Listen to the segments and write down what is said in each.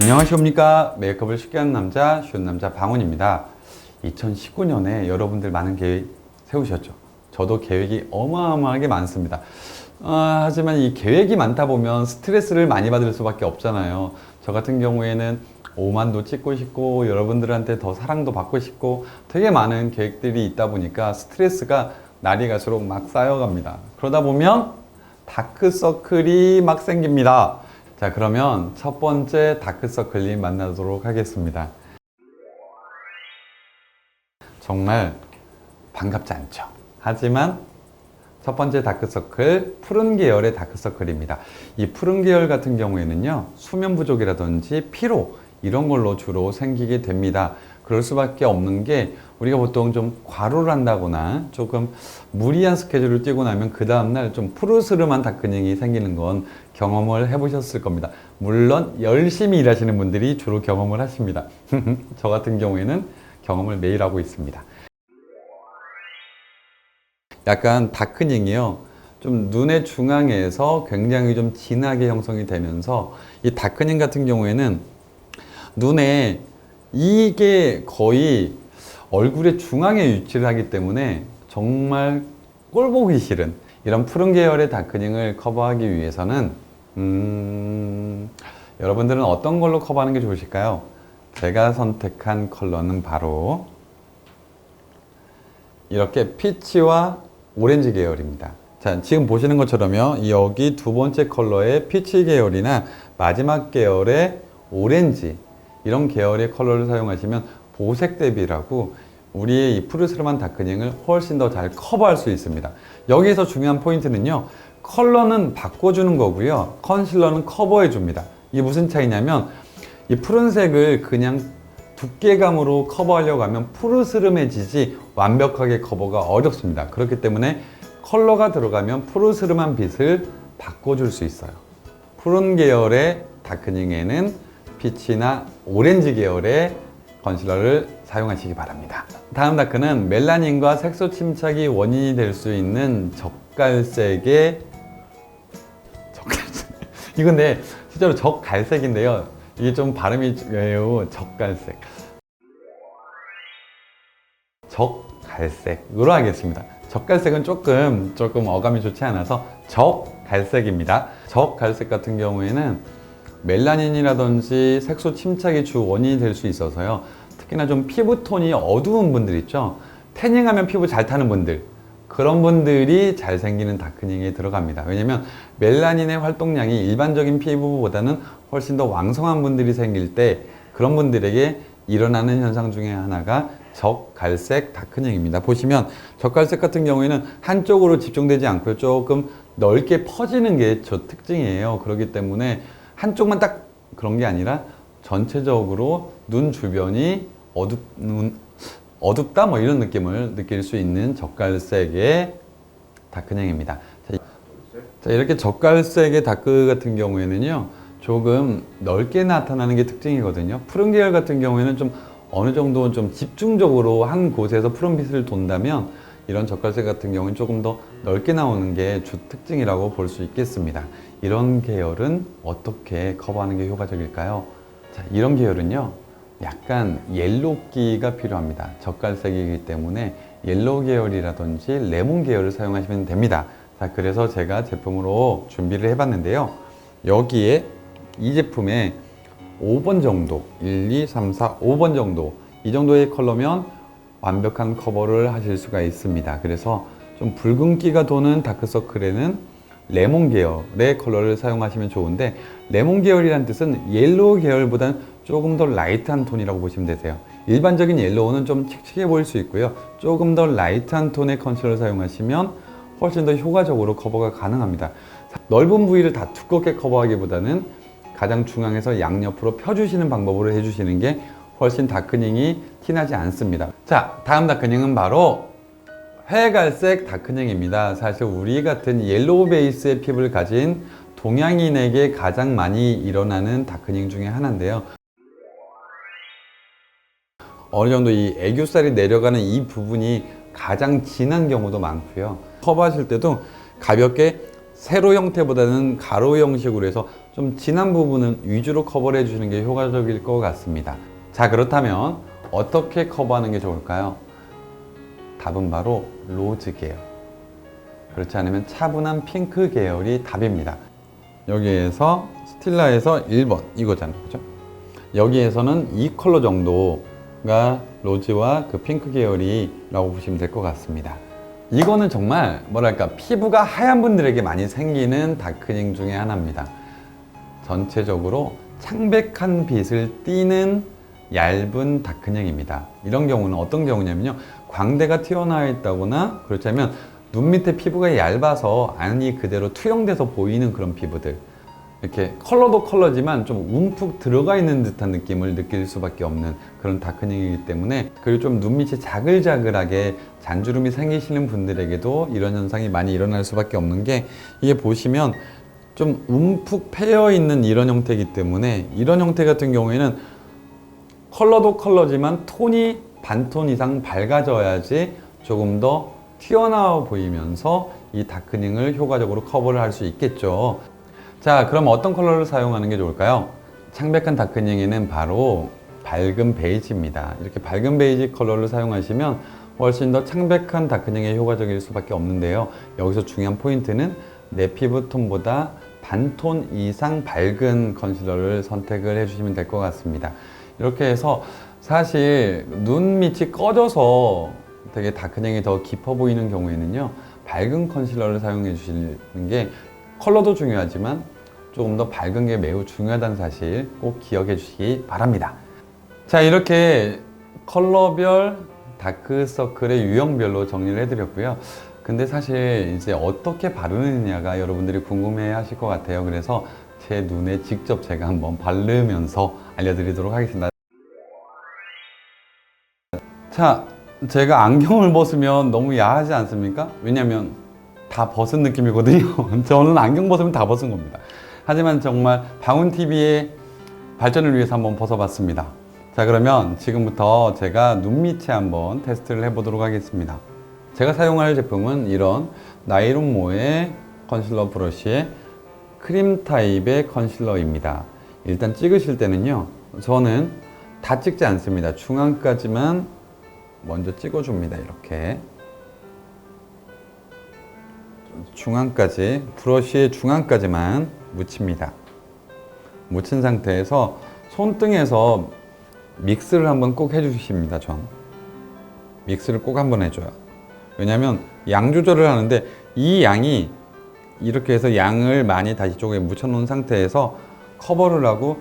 안녕하십니까. 메이크업을 쉽게 하는 남자, 쉬운 남자 방훈입니다. 2019년에 여러분들 많은 계획 세우셨죠? 저도 계획이 어마어마하게 많습니다. 하지만 이 계획이 많다 보면 스트레스를 많이 받을 수밖에 없잖아요. 저 같은 경우에는 5만도 찍고 싶고 여러분들한테 더 사랑도 받고 싶고 되게 많은 계획들이 있다 보니까 스트레스가 날이 갈수록 막 쌓여갑니다. 그러다 보면 다크서클이 막 생깁니다. 자, 그러면 첫 번째 다크서클님 만나도록 하겠습니다. 정말 반갑지 않죠. 하지만 첫 번째 다크서클, 푸른 계열의 다크서클입니다. 이 푸른 계열 같은 경우에는요, 수면 부족이라든지 피로, 이런 걸로 주로 생기게 됩니다. 그럴 수밖에 없는 게 우리가 보통 좀 과로를 한다거나 조금 무리한 스케줄을 뛰고 나면 그 다음날 좀 푸르스름한 다크닝이 생기는 건 경험을 해보셨을 겁니다. 물론 열심히 일하시는 분들이 주로 경험을 하십니다. 저 같은 경우에는 경험을 매일 하고 있습니다. 약간 다크닝이요, 좀 눈의 중앙에서 굉장히 좀 진하게 형성이 되면서 이 다크닝 같은 경우에는 눈에 이게 거의 얼굴의 중앙에 위치를 하기 때문에 정말 꼴 보기 싫은 이런 푸른 계열의 다크닝을 커버하기 위해서는 여러분들은 어떤 걸로 커버하는 게 좋으실까요? 제가 선택한 컬러는 바로 이렇게 피치와 오렌지 계열입니다. 자, 지금 보시는 것처럼요, 여기 두 번째 컬러의 피치 계열이나 마지막 계열의 오렌지, 이런 계열의 컬러를 사용하시면 보색 대비라고 우리의 이 푸르스름한 다크닝을 훨씬 더 잘 커버할 수 있습니다. 여기에서 중요한 포인트는요, 컬러는 바꿔주는 거고요, 컨실러는 커버해 줍니다. 이게 무슨 차이냐면, 이 푸른색을 그냥 두께감으로 커버하려고 하면 푸르스름해지지 완벽하게 커버가 어렵습니다. 그렇기 때문에 컬러가 들어가면 푸르스름한 빛을 바꿔줄 수 있어요. 푸른 계열의 다크닝에는 피치나 오렌지 계열의 컨실러를 사용하시기 바랍니다. 다음 다크는 멜라닌과 색소 침착이 원인이 될 수 있는 적갈색의 이건데 실제로 적갈색인데요, 이게 좀 발음이 왜요? 적갈색으로 하겠습니다. 적갈색은 조금 어감이 좋지 않아서 적갈색입니다. 적갈색 같은 경우에는 멜라닌이라든지 색소 침착이 주 원인이 될 수 있어서요, 특히나 좀 피부톤이 어두운 분들 있죠, 태닝하면 피부 잘 타는 분들, 그런 분들이 잘 생기는 다크닝에 들어갑니다. 왜냐면 멜라닌의 활동량이 일반적인 피부보다는 훨씬 더 왕성한 분들이 생길 때 그런 분들에게 일어나는 현상 중에 하나가 적갈색 다크닝입니다. 보시면 적갈색 같은 경우에는 한쪽으로 집중되지 않고 조금 넓게 퍼지는 게 저 특징이에요. 그렇기 때문에 한쪽만 딱 그런 게 아니라 전체적으로 눈 주변이 어둡다 뭐 이런 느낌을 느낄 수 있는 적갈색의 다크닝입니다. 자, 이렇게 적갈색의 다크 같은 경우에는요, 조금 넓게 나타나는 게 특징이거든요. 푸른 계열 같은 경우에는 좀 어느 정도 좀 집중적으로 한 곳에서 푸른빛을 돈다면 이런 적갈색 같은 경우는 조금 더 넓게 나오는 게 주 특징이라고 볼 수 있겠습니다. 이런 계열은 어떻게 커버하는 게 효과적일까요? 자, 이런 계열은요, 약간 옐로기가 필요합니다. 적갈색이기 때문에 옐로우 계열이라든지 레몬 계열을 사용하시면 됩니다. 자, 그래서 제가 제품으로 준비를 해봤는데요, 여기에 이 제품에 5번 정도, 1, 2, 3, 4, 5번 정도, 이 정도의 컬러면 완벽한 커버를 하실 수가 있습니다. 그래서 좀 붉은기가 도는 다크서클에는 레몬 계열의 컬러를 사용하시면 좋은데, 레몬 계열이란 뜻은 옐로우 계열보다는 조금 더 라이트한 톤이라고 보시면 되세요. 일반적인 옐로우는 좀 칙칙해 보일 수 있고요, 조금 더 라이트한 톤의 컨실러를 사용하시면 훨씬 더 효과적으로 커버가 가능합니다. 넓은 부위를 다 두껍게 커버하기보다는 가장 중앙에서 양옆으로 펴주시는 방법으로 해주시는 게 훨씬 다크닝이 티나지 않습니다. 자, 다음 다크닝은 바로 회갈색 다크닝입니다. 사실 우리 같은 옐로우 베이스의 피부를 가진 동양인에게 가장 많이 일어나는 다크닝 중에 하나인데요, 어느 정도 이 애교살이 내려가는 이 부분이 가장 진한 경우도 많고요, 커버하실 때도 가볍게 세로 형태보다는 가로 형식으로 해서 좀 진한 부분은 위주로 커버를 해주시는 게 효과적일 것 같습니다. 자, 그렇다면 어떻게 커버하는 게 좋을까요? 답은 바로 로즈 계열. 그렇지 않으면 차분한 핑크 계열이 답입니다. 여기에서 스틸라에서 1번 이거잖아요, 그죠? 여기에서는 이 컬러 정도가 로즈와 그 핑크 계열이라고 보시면 될 것 같습니다. 이거는 정말 뭐랄까 피부가 하얀 분들에게 많이 생기는 다크닝 중에 하나입니다. 전체적으로 창백한 빛을 띠는 얇은 다크닝입니다. 이런 경우는 어떤 경우냐면요, 광대가 튀어나와 있다거나 그렇지 않으면 눈 밑에 피부가 얇아서 안이 그대로 투영돼서 보이는 그런 피부들, 이렇게 컬러도 컬러지만 좀 움푹 들어가 있는 듯한 느낌을 느낄 수밖에 없는 그런 다크닝이기 때문에, 그리고 좀 눈밑이 자글자글하게 잔주름이 생기시는 분들에게도 이런 현상이 많이 일어날 수밖에 없는 게, 이게 보시면 좀 움푹 패여 있는 이런 형태이기 때문에, 이런 형태 같은 경우에는 컬러도 컬러지만 톤이 반톤 이상 밝아져야지 조금 더 튀어나와 보이면서 이 다크닝을 효과적으로 커버를 할 수 있겠죠. 자, 그럼 어떤 컬러를 사용하는 게 좋을까요? 창백한 다크닝에는 바로 밝은 베이지입니다. 이렇게 밝은 베이지 컬러를 사용하시면 훨씬 더 창백한 다크닝에 효과적일 수밖에 없는데요. 여기서 중요한 포인트는 내 피부 톤보다 반톤 이상 밝은 컨실러를 선택을 해주시면 될 것 같습니다. 이렇게 해서 사실 눈 밑이 꺼져서 되게 다크닝이 더 깊어 보이는 경우에는요, 밝은 컨실러를 사용해 주시는 게 컬러도 중요하지만 조금 더 밝은 게 매우 중요하다는 사실 꼭 기억해 주시기 바랍니다. 자, 이렇게 컬러별 다크서클의 유형별로 정리를 해드렸고요. 근데 사실 이제 어떻게 바르느냐가 여러분들이 궁금해 하실 것 같아요. 그래서 제 눈에 직접 제가 한번 바르면서 알려드리도록 하겠습니다. 자, 제가 안경을 벗으면 너무 야하지 않습니까? 왜냐면 다 벗은 느낌이거든요. 저는 안경 벗으면 다 벗은 겁니다. 하지만 정말 방훈TV의 발전을 위해서 한번 벗어봤습니다. 자, 그러면 지금부터 제가 눈 밑에 한번 테스트를 해보도록 하겠습니다. 제가 사용할 제품은 이런 나이론모의 컨실러 브러쉬의 크림 타입의 컨실러입니다. 일단 찍으실 때는요, 저는 다 찍지 않습니다. 중앙까지만 먼저 찍어줍니다. 이렇게 중앙까지, 브러쉬의 중앙까지만 묻힙니다. 묻힌 상태에서 손등에서 믹스를 한번 꼭 해주십니다. 전 믹스를 꼭 한번 해줘요. 왜냐면 양 조절을 하는데, 이 양이 이렇게 해서 양을 많이 다시 쪽에 묻혀 놓은 상태에서 커버를 하고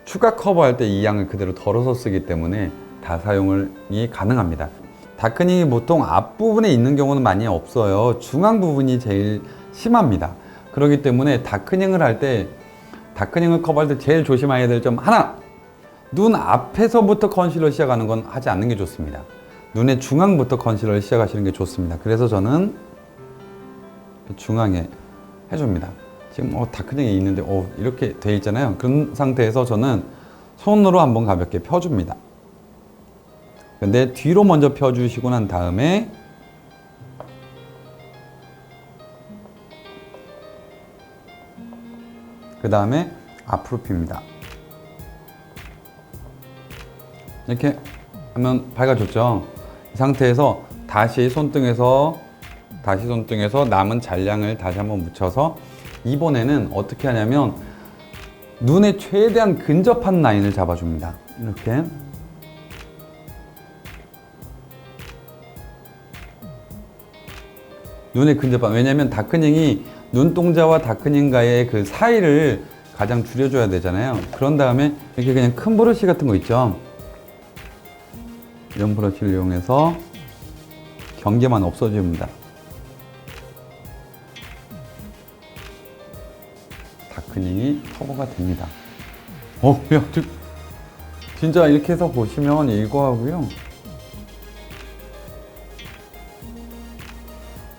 추가 커버할 때 이 양을 그대로 덜어서 쓰기 때문에 다 사용이 가능합니다. 다크닝이 보통 앞부분에 있는 경우는 많이 없어요. 중앙 부분이 제일 심합니다. 그렇기 때문에 다크닝을 할 때, 다크닝을 커버할 때 제일 조심해야 될 점 하나! 눈 앞에서부터 컨실러 시작하는 건 하지 않는 게 좋습니다. 눈의 중앙부터 컨실러를 시작하시는 게 좋습니다. 그래서 저는 중앙에 해줍니다. 지금 다크닝이 있는데 이렇게 돼 있잖아요. 그런 상태에서 저는 손으로 한번 가볍게 펴줍니다. 근데 뒤로 먼저 펴주시고 난 다음에 그 다음에 앞으로 핍니다. 이렇게 하면 밝아졌죠. 이 상태에서 다시 손등에서 남은 잔량을 다시 한번 묻혀서, 이번에는 어떻게 하냐면 눈에 최대한 근접한 라인을 잡아줍니다. 이렇게 눈에 근접한, 왜냐면 다크닝이 눈동자와 다크닝과의 그 사이를 가장 줄여줘야 되잖아요. 그런 다음에 이렇게 그냥 큰 브러쉬 같은 거 있죠, 이런 브러쉬를 이용해서 경계만 없어집니다. 다크닝이 커버가 됩니다. 야, 진짜 이렇게 해서 보시면 이거하고요,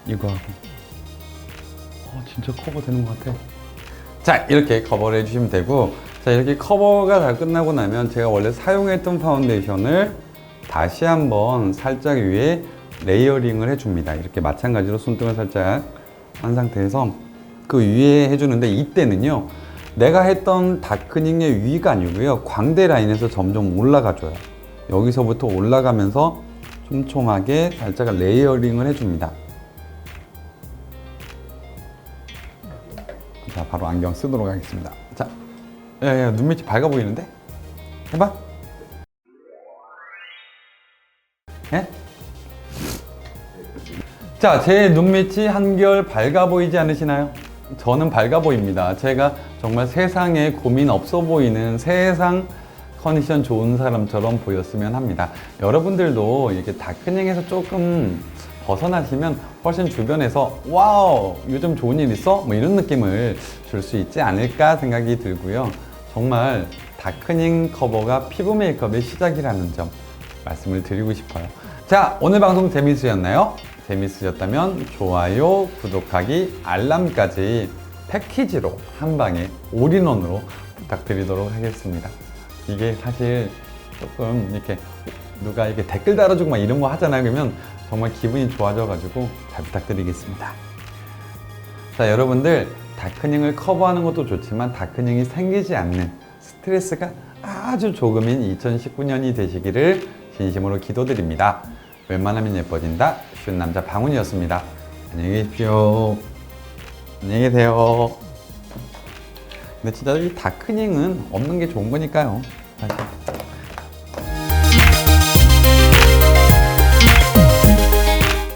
이거하고 진짜 커버 되는 것 같아. 자, 이렇게 커버를 해주시면 되고, 자, 이렇게 커버가 다 끝나고 나면 제가 원래 사용했던 파운데이션을 다시 한번 살짝 위에 레이어링을 해줍니다. 이렇게 마찬가지로 손등을 살짝 한 상태에서 그 위에 해주는데 이때는요 내가 했던 다크닝의 위가 아니고요 광대 라인에서 점점 올라가줘요. 여기서부터 올라가면서 촘촘하게 살짝 레이어링을 해줍니다. 자, 바로 안경 쓰도록 하겠습니다. 자, 야, 눈밑이 밝아 보이는데? 해봐. 예? 자, 제 눈밑이 한결 밝아 보이지 않으시나요? 저는 밝아 보입니다. 제가 정말 세상에 고민 없어 보이는 세상 컨디션 좋은 사람처럼 보였으면 합니다. 여러분들도 이렇게 다크닝에서 조금 벗어나시면 훨씬 주변에서 와우 요즘 좋은 일 있어? 뭐 이런 느낌을 줄 수 있지 않을까 생각이 들고요. 정말 다크닝 커버가 피부 메이크업의 시작이라는 점 말씀을 드리고 싶어요. 자, 오늘 방송 재밌으셨나요? 재밌으셨다면 좋아요, 구독하기, 알람까지 패키지로 한 방에 올인원으로 부탁드리도록 하겠습니다. 이게 사실 조금 이렇게 누가 이렇게 댓글 달아주고 막 이런 거 하잖아요. 그러면 정말 기분이 좋아져가지고 잘 부탁드리겠습니다. 자, 여러분들 다크닝을 커버하는 것도 좋지만 다크닝이 생기지 않는 스트레스가 아주 조금인 2019년이 되시기를 진심으로 기도드립니다. 웬만하면 예뻐진다 쉬운 남자 방훈이었습니다. 안녕히 계십시오. 안녕히 계세요. 근데 진짜 이 다크닝은 없는 게 좋은 거니까요. 사실.